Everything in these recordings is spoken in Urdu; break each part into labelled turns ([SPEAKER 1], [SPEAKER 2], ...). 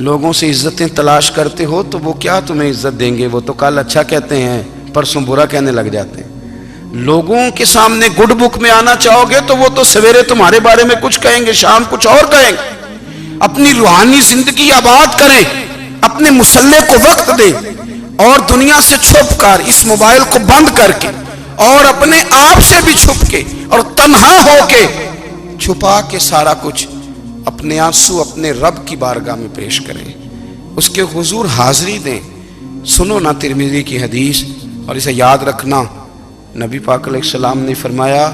[SPEAKER 1] لوگوں سے عزتیں تلاش کرتے ہو تو وہ کیا تمہیں عزت دیں گے؟ وہ تو کل اچھا کہتے ہیں، پرسوں برا کہنے لگ جاتے ہیں۔ لوگوں کے سامنے گڈ بک میں آنا چاہو گے تو وہ تو سویرے تمہارے بارے میں کچھ کہیں گے، شام کچھ اور کہیں گے۔ اپنی روحانی زندگی آباد کریں، اپنے مسلح کو وقت دیں، اور دنیا سے چھپ کر اس موبائل کو بند کر کے اور اپنے آپ سے بھی چھپ کے اور تنہا ہو کے چھپا کے سارا کچھ اپنے آنسو اپنے رب کی بارگاہ میں پیش کریں، اس کے حضور حاضری دیں۔ سنو نا ترمذی کی حدیث، اور اسے یاد رکھنا، نبی پاک علیہ السلام نے فرمایا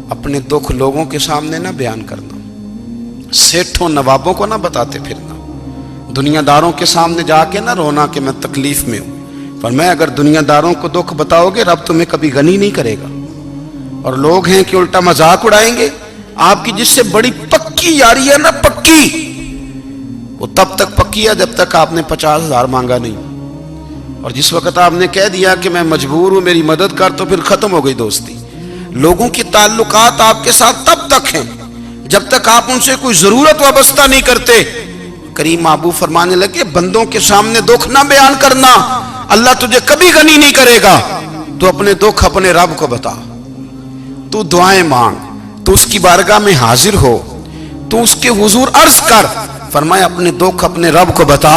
[SPEAKER 1] اپنے دکھ لوگوں کے سامنے نہ بیان کرنا، سیٹھوں نوابوں کو نہ بتاتے پھرنا، دنیا داروں کے سامنے جا کے نہ رونا کہ میں تکلیف میں ہوں۔ فرمایا اگر دنیا داروں کو دکھ بتاؤ گے رب تمہیں کبھی غنی نہیں کرے گا۔ اور لوگ ہیں کہ الٹا مذاق اڑائیں گے آپ کی، جس سے بڑی پکی یاری ہے نا، پکی، وہ تب تک پکی ہے جب تک آپ نے 50,000 مانگا نہیں، اور جس وقت آپ نے کہہ دیا کہ میں مجبور ہوں میری مدد کر، تو پھر ختم ہو گئی دوستی۔ لوگوں کے تعلقات آپ کے ساتھ تب تک ہیں جب تک آپ ان سے کوئی ضرورت وابستہ نہیں کرتے۔ کریم محبوب فرمانے لگے بندوں کے سامنے دکھ نہ بیان کرنا، اللہ تجھے کبھی غنی نہیں کرے گا۔ تو اپنے دکھ اپنے رب کو بتا، تو دعائیں مانگ، تو اس کی بارگاہ میں حاضر ہو، تو اس کے حضور عرض کر۔ فرمایا اپنے دکھ اپنے رب کو بتا،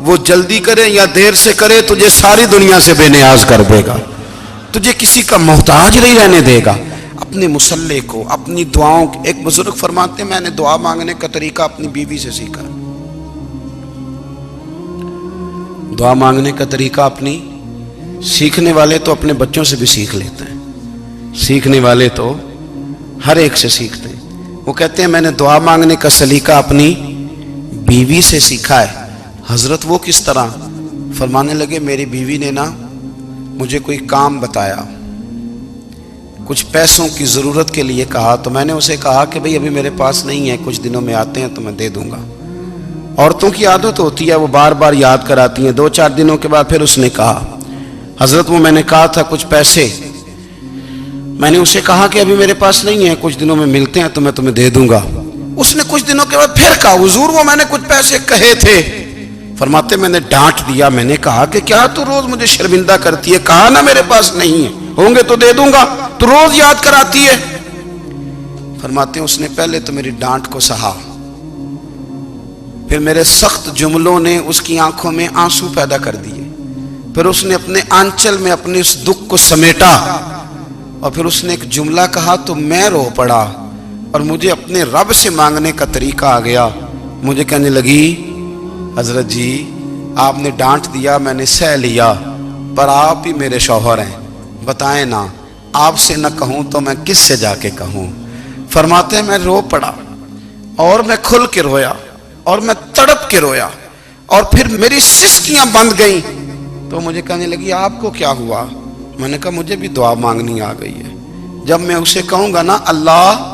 [SPEAKER 1] وہ جلدی کرے یا دیر سے کرے تجھے ساری دنیا سے بے نیاز کر دے گا، تجھے کسی کا محتاج نہیں رہنے دے گا۔ اپنے مسلح کو، اپنی دعاؤں، ایک بزرگ فرماتے ہیں میں نے دعا مانگنے کا طریقہ اپنی بیوی سے سیکھا، دعا مانگنے کا طریقہ اپنی، سیکھنے والے تو اپنے بچوں سے بھی سیکھ لیتے ہیں، سیکھنے والے تو ہر ایک سے سیکھتے ہیں۔ وہ کہتے ہیں میں نے دعا مانگنے کا سلیقہ اپنی بیوی سے سیکھا ہے۔ حضرت وہ کس طرح؟ فرمانے لگے میری بیوی نے نا مجھے کوئی کام بتایا، کچھ پیسوں کی ضرورت کے لیے کہا، تو میں نے اسے کہا کہ بھئی ابھی میرے پاس نہیں ہے، کچھ دنوں میں آتے ہیں تو میں دے دوں گا۔ عورتوں کی عادت ہوتی ہے وہ بار بار یاد کراتی ہیں، 2-4 دنوں کے بعد پھر اس نے کہا حضرت وہ میں نے کہا تھا کچھ پیسے، میں نے اسے کہا کہ ابھی میرے پاس نہیں ہے، کچھ دنوں میں ملتے ہیں تو میں تمہیں دے دوں گا۔ اس نے کچھ دنوں کے بعد پھر کہا حضور وہ میں نے کچھ پیسے کہے تھے۔ فرماتے میں نے ڈانٹ دیا، میں نے کہا کہ کیا تو روز مجھے شرمندہ کرتی ہے، کہا نا میرے پاس نہیں ہے، ہوں گے تو دے دوں گا، تو روز یاد کراتی ہے۔ فرماتے ہیں اس نے پہلے تو میری ڈانٹ کو سہا، پھر میرے سخت جملوں نے اس کی آنکھوں میں آنسو پیدا کر دیے، پھر اس نے اپنے آنچل میں اپنے اس دکھ کو سمیٹا، اور پھر اس نے ایک جملہ کہا تو میں رو پڑا، اور مجھے اپنے رب سے مانگنے کا طریقہ آ گیا۔ مجھے کہنے لگی حضرت جی آپ نے ڈانٹ دیا، میں نے سہ لیا، پر آپ ہی میرے شوہر ہیں، بتائیں نا آپ سے نہ کہوں تو میں کس سے جا کے کہوں۔ فرماتے ہیں میں رو پڑا، اور میں کھل کے رویا، اور میں تڑپ کے رویا، اور پھر میری سسکیاں بند گئیں۔ تو مجھے کہنے لگی آپ کو کیا ہوا؟ میں نے کہا مجھے بھی دعا مانگنی آ گئی ہے، جب میں اسے کہوں گا نا اللہ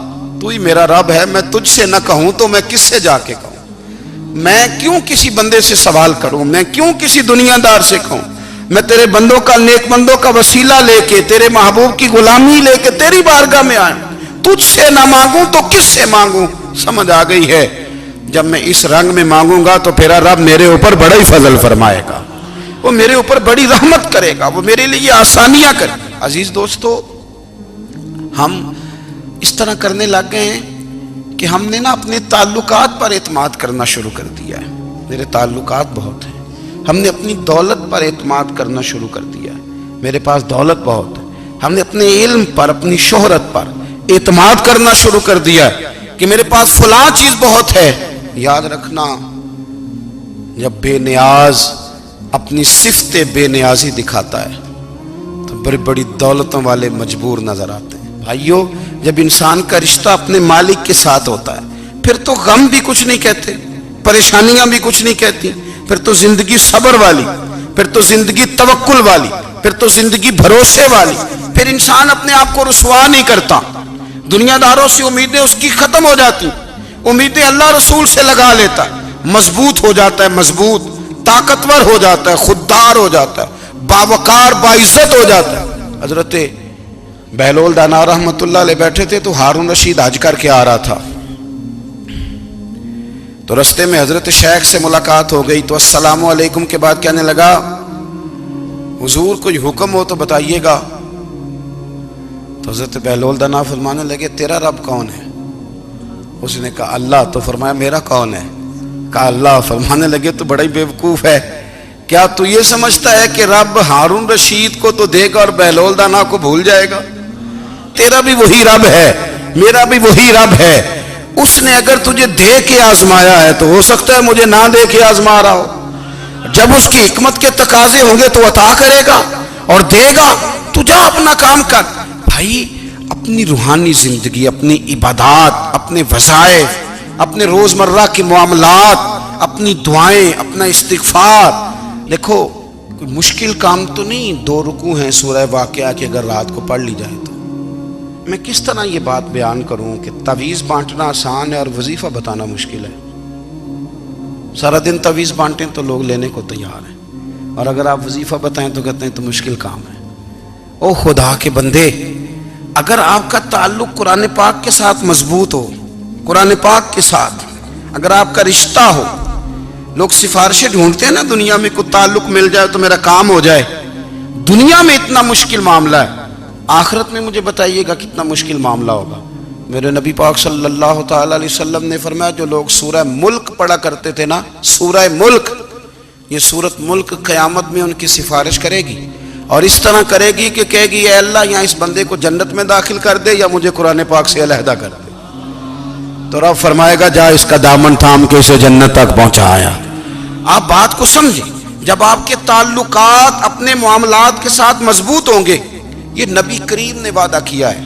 [SPEAKER 1] تو ہی میرا رب ہے، میں تجھ سے نہ کہوں تو میں کس سے جا کے کہوں؟ میں کیوں کسی بندے سے سوال کروں؟ میں کیوں کسی دنیا دار سے کہوں؟ میں تیرے بندوں کا، نیک بندوں کا وسیلہ لے کے، تیرے محبوب کی غلامی لے کے تیری بارگاہ میں آیا، تجھ سے نہ مانگوں تو کس سے مانگوں؟ سمجھ آ گئی ہے؟ جب میں اس رنگ میں مانگوں گا تو پھر رب میرے اوپر بڑا ہی فضل فرمائے گا، وہ میرے اوپر بڑی رحمت کرے گا، وہ میرے لیے آسانیاں کرے گا۔ عزیز دوستو، ہم اس طرح کرنے لگ گئے ہیں کہ ہم نے نا اپنے تعلقات پر اعتماد کرنا شروع کر دیا ہے۔ میرے تعلقات بہت ہیں، ہم نے اپنی دولت پر اعتماد کرنا شروع کر دیا ہے، میرے پاس دولت بہت ہے۔ ہم نے اپنے علم پر، اپنی شہرت پر اعتماد کرنا شروع کر دیا ہے کہ میرے پاس فلاں چیز بہت ہے۔ یاد رکھنا جب بے نیاز اپنی صفت بے نیازی دکھاتا ہے تو بڑی بڑی دولتوں والے مجبور نظر آتے ہیں۔ بھائیو جب انسان کا رشتہ اپنے مالک کے ساتھ ہوتا ہے پھر تو غم بھی کچھ نہیں کہتے، پریشانیاں بھی کچھ نہیں کہتی، پھر تو زندگی صبر والی، پھر تو زندگی توکل والی، پھر تو زندگی بھروسے والی، پھر انسان اپنے آپ کو رسوا نہیں کرتا، دنیا داروں سے امیدیں اس کی ختم ہو جاتی، امیدیں اللہ رسول سے لگا لیتا ہے، مضبوط ہو جاتا ہے، مضبوط، طاقتور ہو جاتا ہے، خوددار ہو جاتا ہے، باوقار باعزت ہو جاتا ہے۔ حضرت بہلول دانا رحمت اللہ علیہ بیٹھے تھے تو ہارون رشید حج کر کے آ رہا تھا، تو رستے میں حضرت شیخ سے ملاقات ہو گئی تو السلام علیکم کے بعد کہنے لگا حضور کوئی حکم ہو تو بتائیے گا. تو حضرت بہلول دانا فرمانے لگے تیرا رب کون ہے؟ اس نے کہا اللہ. تو فرمایا میرا کون ہے؟ کہا اللہ. فرمانے لگے تو بڑا ہی بیوقوف ہے، کیا تو یہ سمجھتا ہے کہ رب ہارون رشید کو تو دے گا اور بہلول دانا کو بھول جائے گا؟ تیرا بھی وہی رب ہے، میرا بھی وہی رب ہے. اس نے اگر تجھے دے کے آزمایا ہے تو ہو سکتا ہے مجھے نہ دے کے آزما رہا ہو. جب اس کی حکمت کے تقاضے ہوں گے تو عطا کرے گا اور دے گا. تو جا اپنا کام کر. بھائی اپنی روحانی زندگی، اپنی عبادات، اپنے وظائف، اپنے روزمرہ کے معاملات، اپنی دعائیں، اپنا استغفار. دیکھو کوئی مشکل کام تو نہیں 2 رکوع ہیں سورہ واقعہ کی اگر رات کو پڑھ لی جائے تو. میں کس طرح یہ بات بیان کروں کہ تعویذ بانٹنا آسان ہے اور وظیفہ بتانا مشکل ہے. سارا دن تعویذ بانٹیں تو لوگ لینے کو تیار ہیں، اور اگر آپ وظیفہ بتائیں تو کہتے ہیں تو مشکل کام ہے. او خدا کے بندے، اگر آپ کا تعلق قرآن پاک کے ساتھ مضبوط ہو، قرآن پاک کے ساتھ اگر آپ کا رشتہ ہو، لوگ سفارشیں ڈھونڈتے ہیں نا دنیا میں، کوئی تعلق مل جائے تو میرا کام ہو جائے. دنیا میں اتنا مشکل معاملہ ہے، آخرت میں مجھے بتائیے گا کتنا مشکل معاملہ ہوگا. میرے نبی پاک صلی اللہ تعالی علیہ وسلم نے فرمایا جو لوگ سورہ ملک پڑھا کرتے تھے نا، سورہ ملک، یہ سورت ملک قیامت میں ان کی سفارش کرے گی، اور اس طرح کرے گی کہ کہے گی اے اللہ یہاں اس بندے کو جنت میں داخل کر دے یا مجھے قرآن پاک سے علیحدہ کر دے. تو رب فرمائے گا جا اس کا دامن تھام کے اسے جنت تک پہنچایا. آپ بات کو سمجھیں، جب آپ کے تعلقات اپنے معاملات کے ساتھ مضبوط ہوں گے، یہ نبی کریم نے وعدہ کیا ہے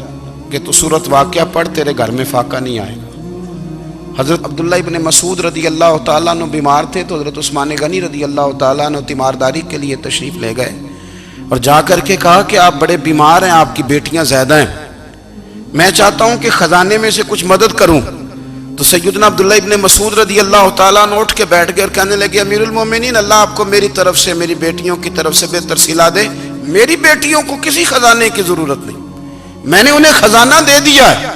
[SPEAKER 1] کہ تو سورت واقعہ پڑھ تیرے گھر میں فاقہ نہیں آئے گا. حضرت عبداللہ ابن مسعود رضی اللہ تعالیٰ عنہ بیمار تھے تو حضرت عثمان غنی رضی اللہ تعالیٰ عنہ تیمارداری کے لیے تشریف لے گئے اور جا کر کے کہا کہ آپ بڑے بیمار ہیں، آپ کی بیٹیاں زیادہ ہیں، میں چاہتا ہوں کہ خزانے میں سے کچھ مدد کروں. تو سیدنا عبداللہ ابن مسعود رضی اللہ تعالیٰ عنہ اٹھ کے بیٹھ گئے اور کہنے لگے امیر المومنین، اللہ آپ کو میری طرف سے، میری بیٹیوں کی طرف سے بہتر صلہ دے. میری بیٹیوں کو کسی خزانے کی ضرورت نہیں، میں نے انہیں خزانہ دے دیا ہے.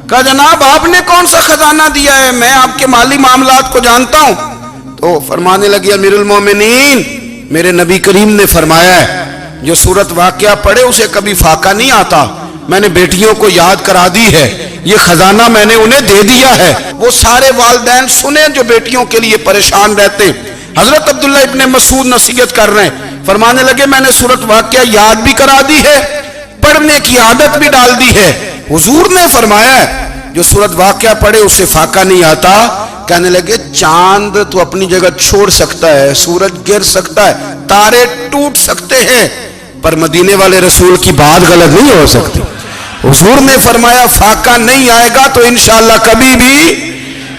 [SPEAKER 1] کہا جناب آپ نے کون سا خزانہ دیا ہے، میں آپ کے مالی معاملات کو جانتا ہوں. تو فرمانے لگے امیر المومنین، میرے نبی کریم نے فرمایا ہے جو سورت واقعہ پڑھے اسے کبھی فاقہ نہیں آتا. میں نے بیٹیوں کو یاد کرا دی ہے، یہ خزانہ میں نے انہیں دے دیا ہے. وہ سارے والدین سنیں جو بیٹیوں کے لیے پریشان رہتے. حضرت عبداللہ ابن مسعود نصیحت کر رہے ہیں، فرمانے لگے میں نے سورت واقعہ یاد بھی کرا دی ہے، پڑھنے کی عادت بھی ڈال دی ہے. حضور نے فرمایا ہے جو سورت واقعہ پڑھے اسے فاقہ نہیں آتا. کہنے لگے چاند تو اپنی جگہ چھوڑ سکتا ہے، سورج گر سکتا ہے، تارے ٹوٹ سکتے ہیں، پر مدینے والے رسول کی بات غلط نہیں ہو سکتی. حضور نے فرمایا فاقہ نہیں آئے گا تو انشاءاللہ کبھی بھی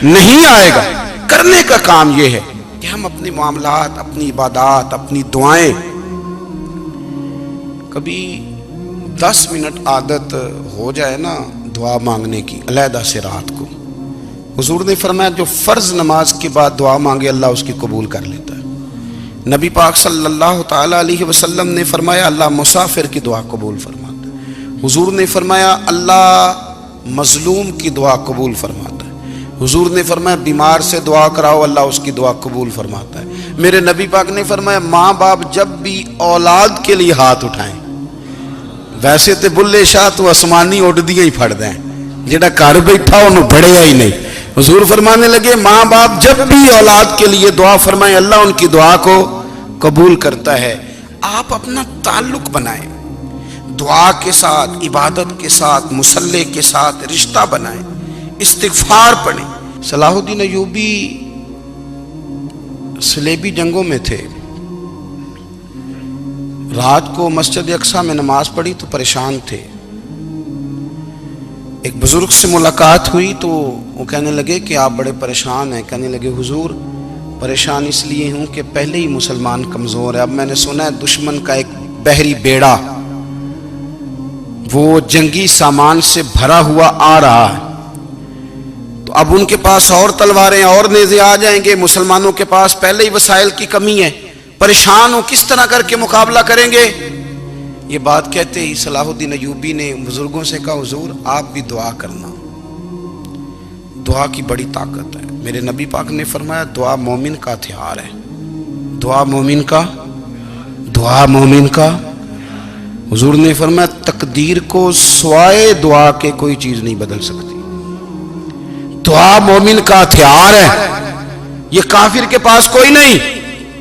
[SPEAKER 1] نہیں آئے گا. کرنے کا کام یہ ہے کہ ہم اپنے معاملات، اپنی عبادات، اپنی دعائیں، کبھی 10 منٹ عادت ہو جائے نا دعا مانگنے کی علیحدہ سے رات کو. حضور نے فرمایا جو فرض نماز کے بعد دعا مانگے اللہ اس کی قبول کر لیتا ہے. نبی پاک صلی اللہ تعالی علیہ وسلم نے فرمایا اللہ مسافر کی دعا قبول فرماتا ہے. حضور نے فرمایا اللہ مظلوم کی دعا قبول فرماتا ہے. حضور نے فرمایا بیمار سے دعا کراؤ اللہ اس کی دعا قبول فرماتا ہے. میرے نبی پاک نے فرمایا ماں باپ جب بھی اولاد کے لیے ہاتھ اٹھائیں، ویسے تے بلے شاہ تو آسمانی اڈ دیا ہی پھڑ دیں، جڑا گھر بیٹھا انہوں بڑھیا ہی نہیں. حضور فرمانے لگے ماں باپ جب بھی اولاد کے لیے دعا فرمائیں اللہ ان کی دعا کو قبول کرتا ہے. آپ اپنا تعلق بنائیں دعا کے ساتھ، عبادت کے ساتھ، مصلی کے ساتھ رشتہ بنائیں، استغفار پڑھیں. صلاح الدین ایوبی صلیبی جنگوں میں تھے، رات کو مسجد اقصیٰ میں نماز پڑھی تو پریشان تھے. ایک بزرگ سے ملاقات ہوئی تو وہ کہنے لگے کہ آپ بڑے پریشان ہیں. کہنے لگے حضور پریشان اس لیے ہوں کہ پہلے ہی مسلمان کمزور ہے، اب میں نے سنا ہے دشمن کا ایک بحری بیڑا وہ جنگی سامان سے بھرا ہوا آ رہا ہے، تو اب ان کے پاس اور تلواریں اور نیزے آ جائیں گے، مسلمانوں کے پاس پہلے ہی وسائل کی کمی ہے، پریشان ہو کس طرح کر کے مقابلہ کریں گے. یہ بات کہتے ہی صلاح الدین ایوبی نے بزرگوں سے کہا حضور آپ بھی دعا کرنا، دعا کی بڑی طاقت ہے. میرے نبی پاک نے فرمایا دعا مومن کا ہتھیار ہے، دعا مومن کا، دعا مومن کا۔ حضور نے فرمایا تقدیر کو سوائے دعا کے کوئی چیز نہیں بدل سکتی، دعا مومن کا ہتھیار ہے، یہ کافر کے پاس کوئی نہیں،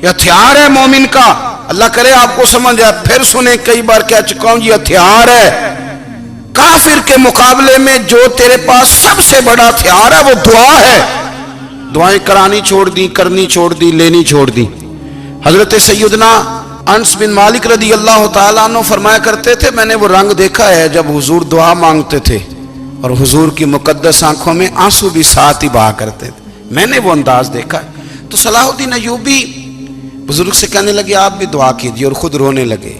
[SPEAKER 1] یہ ہتھیار ہے مومن کا۔ اللہ کرے آپ کو سمجھ آئے، پھر سنیں، کئی بار کہہ چکا ہوں یہ ہتھیار ہے۔ کافر کے مقابلے میں جو تیرے پاس سب سے بڑا ہتھیار ہے وہ دعا ہے۔ دعائیں کرانی چھوڑ دی، کرنی چھوڑ دی، لینی چھوڑ دی۔ حضرت سیدنا انس بن مالک رضی اللہ تعالیٰ عنہ فرمایا کرتے تھے، میں نے وہ رنگ دیکھا ہے جب حضور دعا مانگتے تھے اور حضور کی مقدس آنکھوں میں آنسو بھی ساتھ ہی بہا کرتے تھے، میں نے وہ انداز دیکھا ہے۔ تو صلاح الدین ایوبی بزرگ سے کہنے لگے آپ بھی دعا کیجئے، اور خود رونے لگے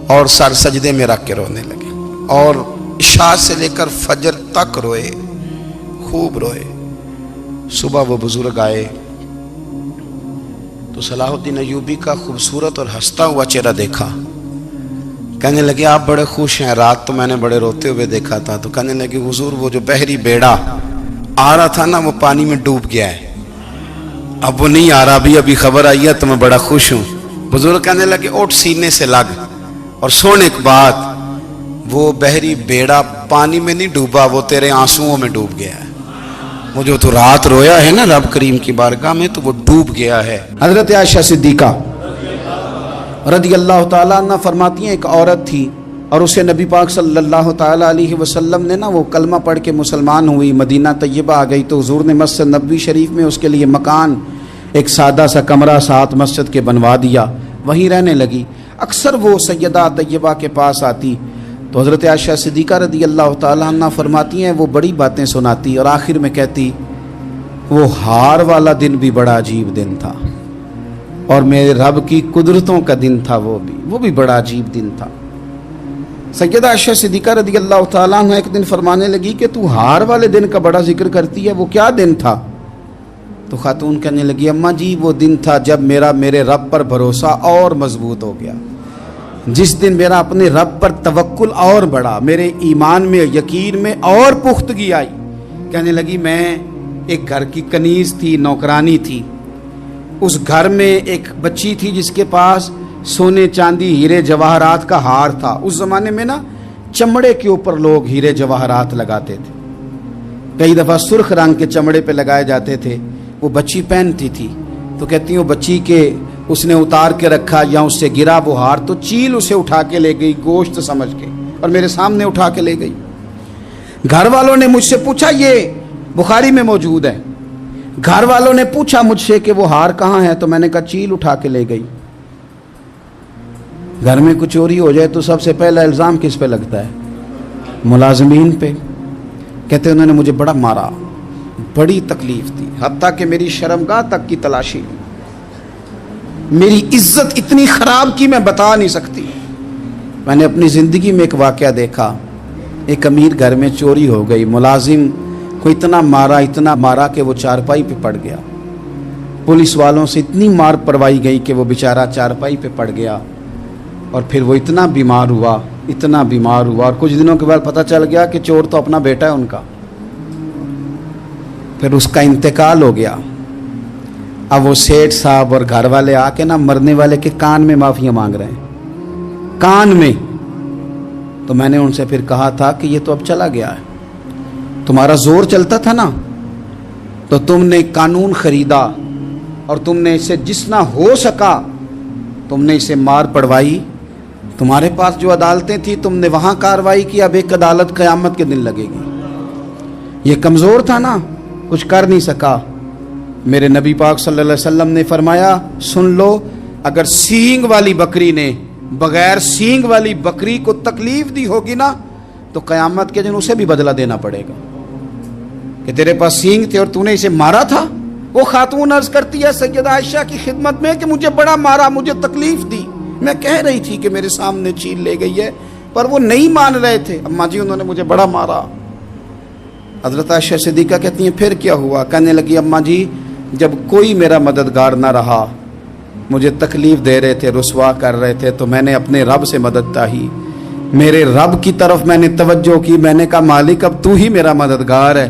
[SPEAKER 1] اور سر سجدے میں رکھ کے رونے لگے، اور عشاء سے لے کر فجر تک روئے، خوب روئے۔ صبح وہ بزرگ آئے تو صلاح الدین ایوبی کا خوبصورت اور ہنستا ہوا چہرہ دیکھا، کہنے لگے آپ بڑے خوش ہیں، رات تو میں نے بڑے روتے ہوئے دیکھا تھا۔ تو کہنے لگے حضور وہ جو بحری بیڑا آ رہا تھا نا وہ پانی میں ڈوب گیا ہے، اب وہ نہیں آ رہا، ابھی خبر آئی ہے تو میں بڑا خوش ہوں۔ بزرگ کہنے لگے اٹھ سینے سے لگ اور سن ایک بات، وہ بحری بیڑا پانی میں نہیں ڈوبا، وہ تیرے آنسوؤں میں ڈوب گیا ہے۔ وہ جو تو رات رویا ہے نا رب کریم کی بارگاہ میں تو وہ ڈوب گیا ہے۔ حضرت عائشہ صدیقہ رضی اللہ تعالیٰ عنہ فرماتی ہیں ایک عورت تھی اور اسے نبی پاک صلی اللہ تعالیٰ علیہ وسلم نے نا وہ کلمہ پڑھ کے مسلمان ہوئی، مدینہ طیبہ آ گئی تو حضور نے مسجد نبوی شریف میں اس کے لیے مکان، ایک سادہ سا کمرہ ساتھ مسجد کے بنوا دیا، وہیں رہنے لگی۔ اکثر وہ سیدہ طیبہ کے پاس آتی تو حضرت عائشہ صدیقہ رضی اللہ تعالیٰ عنہ فرماتی ہیں وہ بڑی باتیں سناتی اور آخر میں کہتی وہ ہار والا دن بھی بڑا عجیب دن تھا اور میرے رب کی قدرتوں کا دن تھا، وہ بھی بڑا عجیب دن تھا۔ سیدہ عائشہ صدیقہ رضی اللہ تعالیٰ عنہ ایک دن فرمانے لگی کہ تو ہار والے دن کا بڑا ذکر کرتی ہے، وہ کیا دن تھا؟ تو خاتون کہنے لگی اماں جی وہ دن تھا جب میرے رب پر بھروسہ اور مضبوط ہو گیا، جس دن میرا اپنے رب پر توکل اور بڑھا، میرے ایمان میں یقین میں اور پختگی آئی۔ کہنے لگی میں ایک گھر کی کنیز تھی، نوکرانی تھی، اس گھر میں ایک بچی تھی جس کے پاس سونے چاندی ہیرے جواہرات کا ہار تھا۔ اس زمانے میں نا چمڑے کے اوپر لوگ ہیرے جواہرات لگاتے تھے، کئی دفعہ سرخ رنگ کے چمڑے پہ لگائے جاتے تھے، وہ بچی پہنتی تھی۔ تو کہتی ہیں وہ بچی کے اس نے اتار کے رکھا یا اس سے گرا وہ ہار تو چیل اسے اٹھا کے لے گئی گوشت سمجھ کے اور میرے سامنے اٹھا کے لے گئی۔ گھر والوں نے مجھ سے پوچھا، یہ بخاری میں موجود ہے، گھر والوں نے پوچھا مجھ سے کہ وہ ہار کہاں ہے تو میں نے کہا چیل اٹھا کے لے گئی۔ گھر میں کچھ چوری ہو جائے تو سب سے پہلا الزام کس پہ لگتا ہے؟ ملازمین پہ۔ کہتے انہوں نے مجھے بڑا مارا، بڑی تکلیف تھی، حتیٰ کہ میری شرمگاہ تک کی تلاشی، میری عزت اتنی خراب کی میں بتا نہیں سکتی۔ میں نے اپنی زندگی میں ایک واقعہ دیکھا، ایک امیر گھر میں چوری ہو گئی، ملازم کو اتنا مارا کہ وہ چارپائی پہ پڑ گیا، پولیس والوں سے اتنی مار پروائی گئی کہ وہ بیچارہ چارپائی پہ پڑ گیا، اور پھر وہ اتنا بیمار ہوا اور کچھ دنوں کے بعد پتہ چل گیا کہ چور تو اپنا بیٹا ہے ان کا، پھر اس کا انتقال ہو گیا۔ اب وہ سیٹھ صاحب اور گھر والے آ کے نا مرنے والے کے کان میں معافیاں مانگ رہے ہیں، کان میں۔ تو میں نے ان سے پھر کہا تھا کہ یہ تو اب چلا گیا ہے، تمہارا زور چلتا تھا نا تو تم نے قانون خریدا اور تم نے اسے جتنا ہو سکا تم نے اسے مار پڑوائی، تمہارے پاس جو عدالتیں تھیں تم نے وہاں کارروائی کی، اب ایک عدالت قیامت کے دن لگے گی۔ یہ کمزور تھا نا، کچھ کر نہیں سکا۔ میرے نبی پاک صلی اللہ علیہ وسلم نے فرمایا سن لو، اگر سینگ والی بکری نے بغیر سینگ والی بکری کو تکلیف دی ہوگی نا تو قیامت کے دن اسے بھی بدلہ دینا پڑے گا کہ تیرے پاس سینگ تھے اور تو نے اسے مارا تھا۔ وہ خاتون عرض کرتی ہے سیدہ عائشہ کی خدمت میں کہ مجھے بڑا مارا، مجھے تکلیف دی، میں کہہ رہی تھی کہ میرے سامنے چیل لے گئی ہے پر وہ نہیں مان رہے تھے، اماں جی انہوں نے مجھے بڑا مارا۔ حضرت عائشہ صدیقہ کہتی ہیں پھر کیا ہوا؟ کہنے لگی اماں جی جب کوئی میرا مددگار نہ رہا، مجھے تکلیف دے رہے تھے، رسوا کر رہے تھے، تو میں نے اپنے رب سے مدد چاہی، میرے رب کی طرف میں نے توجہ کی، میں نے کہا مالک اب تو ہی میرا مددگار ہے،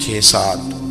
[SPEAKER 1] 6-7,